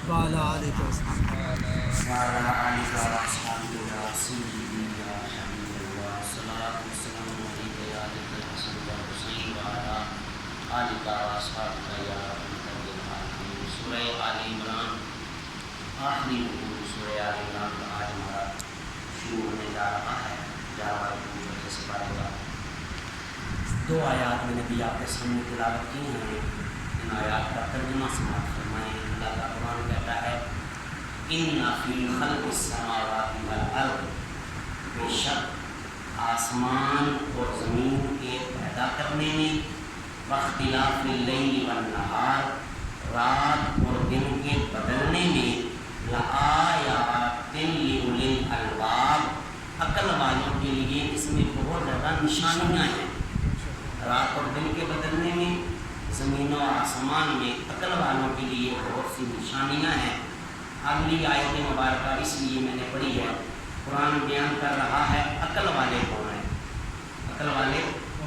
وعلى آلك وصحبه وعلى آلك وأصحابك يا سيدي يا حبيب الله صلاة والسلام عليك يا جد الحسن والحسين وعلى آلك وأصحابك يا رحمة للعالمين. سورہ آل عمران آخری رکوع سورہ آل عمران کا آج ہمارا شروع ہونے جا رہا ہے. 11 رکوع سے پڑھے گا. 2 آیات میں نبی آپ کے سامنے تلاوت کی ہیں. ان آیات کا ترجمہ سماعت فرمائیں. اللہ کا قرآن کہتا ہے ان فی خلق السماوات والارض، بے شک آسمان اور زمین کے پیدا کرنے میں، واختلاف اللیل والنہار، رات اور دن کے بدلنے میں، لآیات لأولی الالباب، عقل والوں کے لیے اس میں بہت زیادہ نشانیاں ہیں. رات اور دن کے بدلنے میں، زمین و آسمان میں عقل والوں کے لیے بہت سی نشانیاں ہیں. اگلی آیت مبارکہ اس لیے میں نے پڑھی ہے. قرآن بیان کر رہا ہے عقل والے کون ہیں. عقل والے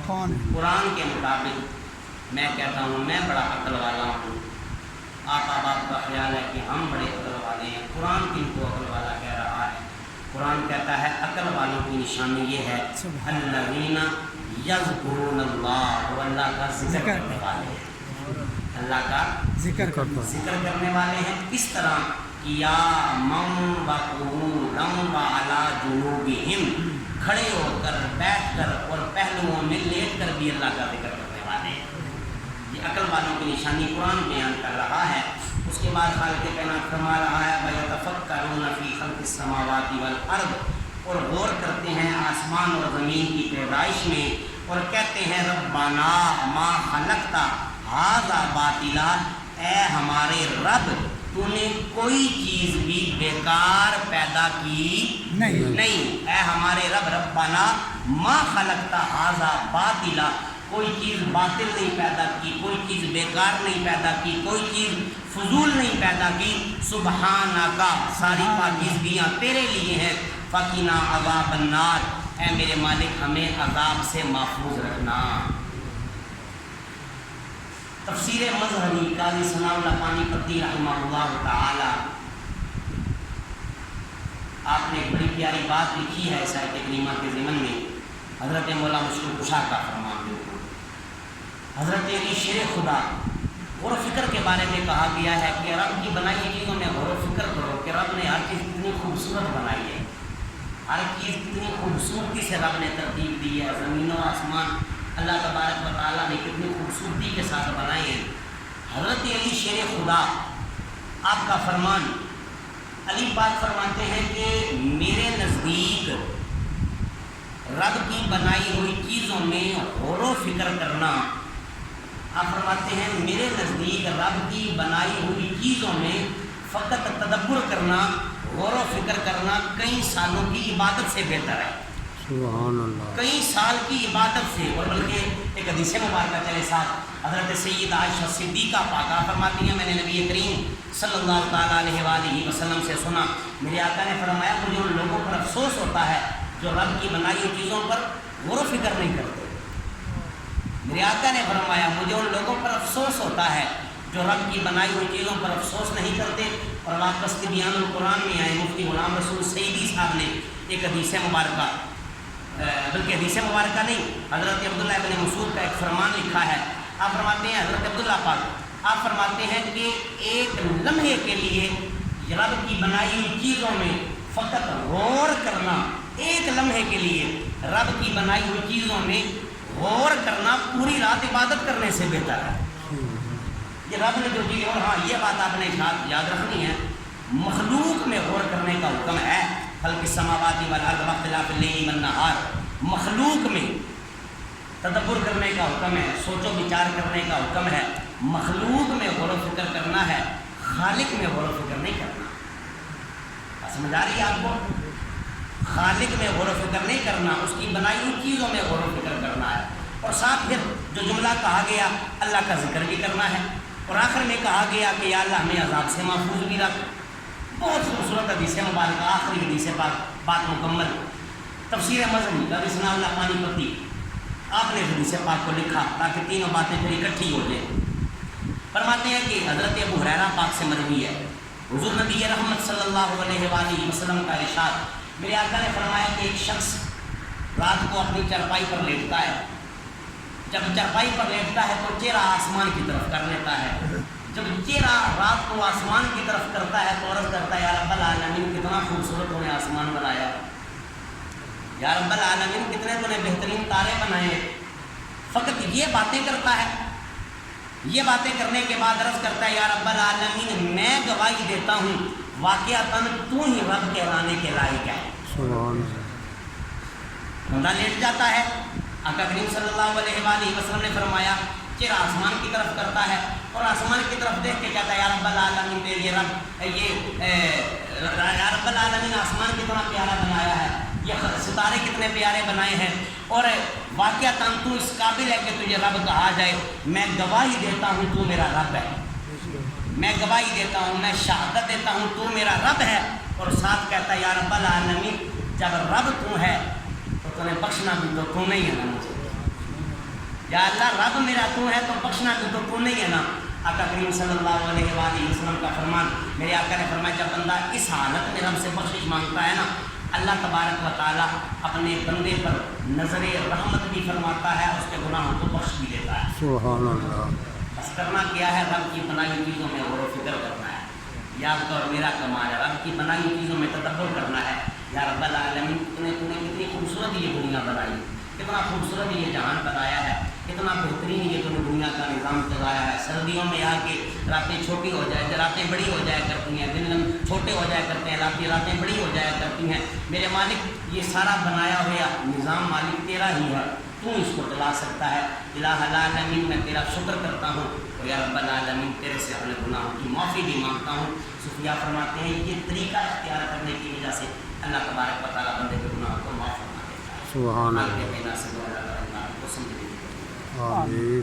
کون ہے؟ قرآن کے مطابق میں کہتا ہوں میں بڑا عقل والا ہوں. آپ احباب کا خیال ہے کہ ہم بڑے عقل والے ہیں. قرآن کن کو عقل والا کہہ رہا ہے؟ قرآن کہتا ہے عقل والوں کی نشانی یہ ہے الذین یذکرون اللہ، وہ اللہ کا ذکر کرنے والے ہیں. اللہ کا ذکر کرتا ذکر کرنے والے ہیں. کس طرح؟ قیامًا وقعودًا وعلی جنوبہم، کھڑے ہو کر، بیٹھ کر اور پہلوؤں میں لیٹ کر بھی اللہ کا ذکر کرنے والے ہیں. یہ عقل والوں کی نشانی قرآن بیان کر رہا ہے. اس کے بعد خالق کائنات فرما رہا ہے وَيَتَفَكَّرُونَ فِي خَلْقِ السَّمَاوَاتِ وَالْأَرْضِ، اور غور کرتے ہیں آسمان اور زمین کی پیدائش میں، اور کہتے ہیں ربنا ما خلقت ھذا باطلا، اے ہمارے رب تو نے کوئی چیز بھی بیکار پیدا کی نہیں. اے ہمارے رب ربنا ما خلقت ھذا باطلا، کوئی چیز باطل نہیں پیدا کی، کوئی چیز بیکار نہیں پیدا کی، کوئی چیز فضول نہیں پیدا کی. سبحانک، ساری پاکیزگیاں تیرے لیے ہیں. فقنا عذاب النار، اے میرے مالک ہمیں عذاب سے محفوظ رکھنا. تفسیر مظہری قاضی ثناء اللہ پانی پتی رحمہ اللہ تعالی، آپ نے ایک بڑی پیاری بات لکھی ہے اس آیت کریمہ کے ضمن میں. حضرت مولا مشکل کشا کا فرمان بالکل. حضرت علی شیر خدا، غور و فکر کے بارے میں کہا گیا ہے کہ رب کی بنائی ہوئی چیزوں میں غور و فکر کرو کہ رب نے ہر چیز کتنی خوبصورت بنائی ہے. ہر چیز کتنی خوبصورتی سے رب نے ترتیب دی ہے. زمین و آسمان اللہ تبارک و تعالیٰ نے کتنی خوبصورتی کے ساتھ بنائے ہیں. حضرت علی شیر خدا، آپ کا فرمان، علی پاک فرماتے ہیں کہ میرے نزدیک رب کی بنائی ہوئی چیزوں میں غور و فکر کرنا، آپ فرماتے ہیں میرے نزدیک رب کی بنائی ہوئی چیزوں میں فقط تدبر کرنا، غور و فکر کرنا کئی سالوں کی عبادت سے بہتر ہے. سبحان اللہ. کئی سال کی عبادت سے. اور بلکہ ایک حدیث مبارکہ چلے ساتھ، حضرت سید عائشہ صدیقہ پاکہ فرماتی ہیں میں نے نبی کریم صلی اللہ تعالیٰ علیہ وآلہ وسلم سے سنا، میرے آقا نے فرمایا مجھے ان لوگوں پر افسوس ہوتا ہے جو رب کی بنائی ہوئی چیزوں پر غور و فکر نہیں کرتے. میرے آقا نے فرمایا مجھے ان لوگوں پر افسوس ہوتا ہے جو رب کی بنائی ہوئی چیزوں پر افسوس نہیں کرتے. اور واپس بیان القرآن میں آئے مفتی غلام رسول سعیدی صاحب نے ایک حدیث مبارکہ، بلکہ حدیث مبارکہ نہیں، حضرت عبداللہ ابن مسعود کا ایک فرمان لکھا ہے. آپ فرماتے ہیں حضرت عبداللہ پاک، آپ فرماتے ہیں کہ ایک لمحے کے لیے رب کی بنائی ہوئی چیزوں میں فقط غور کرنا، ایک لمحے کے لیے رب کی بنائی ہوئی چیزوں میں غور کرنا پوری رات عبادت کرنے سے بہتر ہے. یہ رب نے جو چیز، اور ہاں یہ بات آپ نے یاد رکھنی ہے، مخلوق میں غور کرنے کا حکم ہے. خلق السماوات والارض واختلاف اللیل والنہار، مخلوق میں تدبر کرنے کا حکم ہے، سوچ و بچار کرنے کا حکم ہے. مخلوق میں غور و فکر کرنا ہے، خالق میں غور و فکر نہیں کرنا. سمجھ آ رہی ہے آپ کو؟ خالق میں غور و فکر نہیں کرنا، اس کی بنائی ہوئی چیزوں میں غور و فکر کرنا ہے. اور ساتھ پھر جو جملہ کہا گیا اللہ کا ذکر بھی کرنا ہے. اور آخر میں کہا گیا کہ یا اللہ ہمیں عذاب سے محفوظ بھی رکھ. بہت خوبصورت حدیث مبارکہ، آخری حدیث بات مکمل. تفسیر مظہری قاضی ثناء اللہ پانی پتی، آپ نے حدیث پاک کو لکھا تاکہ تینوں باتیں پھر اکٹھی ہو جائیں. فرماتے ہیں کہ حضرت ابو ہریرہ پاک سے مروی ہے حضور نبی رحمت صلی اللہ علیہ وآلہ وسلم کا ارشاد، میرے آقا نے فرمایا کہ ایک شخص رات کو اپنی چرپائی پر لیٹتا ہے، جب چرپائی پر لیٹتا ہے تو چہرہ آسمان کی طرف کر لیتا ہے، جب چہرہ رات کو آسمان کی طرف کرتا ہے تو عرض کرتا ہے یا رب العالمین کتنا خوبصورت تو نے آسمان بنایا، یا رب العالمین کتنے تو نے بہترین تارے بنائے، فقط یہ باتیں کرتا ہے، یہ باتیں کرنے کے بعد عرض کرتا ہے یا رب العالمین میں گواہی دیتا ہوں واقعتاً تو ہی رب کہلانے کے لائق ہے۔ سبحان اللہ۔ بندہ لیٹ جاتا ہے، آقا کریم صلی اللہ علیہ وآلہ وسلم نے فرمایا چہرہ آسمان کی طرف کرتا ہے اور آسمان کی طرف دیکھ کے کہتا ہے یا رب العالمین یہ رب یا رب العالمین آسمان کتنا پیارا بنایا ہے، یہ ستارے کتنے پیارے بنائے ہیں، اور واقعتاً تو اس قابل ہے کہ تجھے رب کہا جائے، میں گواہی دیتا ہوں تو میرا رب ہے، میں گواہی دیتا ہوں، میں شہادت دیتا ہوں تو میرا رب ہے، اور ساتھ کہتا ہے یا رب العالمین جب رب تو ہے تو نے بخشنا بھی تو نہیں ہے نا مجھے، یا اللہ رب میرا تو ہے تو بخشنا بھی تو نہیں ہے نا۔ آقا کریم صلی اللہ علیہ وآلہ وسلم کا فرمان، میرے آقا نے فرمایا جب بندہ اس حالت میں رب سے بخشش مانگتا ہے نا، اللہ تبارک و تعالیٰ اپنے بندے پر نظر رحمت بھی فرماتا ہے، اس کے گناہوں کو بخش بھی دیتا ہے۔ سبحان اللہ۔ بس کرنا کیا ہے، رب کی بنائی ہوئی چیزوں میں غور و فکر کرنا ہے، یاد اور میرا کمال ہے، رب کی بنائی ہوئی چیزوں میں تدبر کرنا ہے، یا رب العالمین تو نے کتنی خوبصورت یہ دنیا بنائی، کتنا خوبصورت یہ جہان بنایا ہے، کتنا بہترین یہ تو نے دنیا کا نظام چلایا ہے، سردیوں میں آ کے راتیں چھوٹی ہو جائے، راتیں بڑی ہو جایا کرتی ہیں، دن چھوٹے ہو جایا کرتے ہیں، راتیں بڑی ہو جایا کرتی ہیں، میرے مالک یہ سارا بنایا ہوا نظام مالک تیرا ہی ہے، تو اس کو چلا سکتا ہے، الہ العالمین میں تیرا شکر کرتا ہوں، اور یا رب العالمین تیرے سے اپنے گناہوں کی معافی بھی مانگتا ہوں۔ صوفیاء فرماتے ہیں یہ طریقہ اختیار کرنے کی وجہ سے اللہ تبارک و تعالیٰ بندے کے گناہوں کو معاف فرما دیتا ہے۔ سبحان اللہ۔ آگے بنا سے دعا اللہ کو سمجھ آمین۔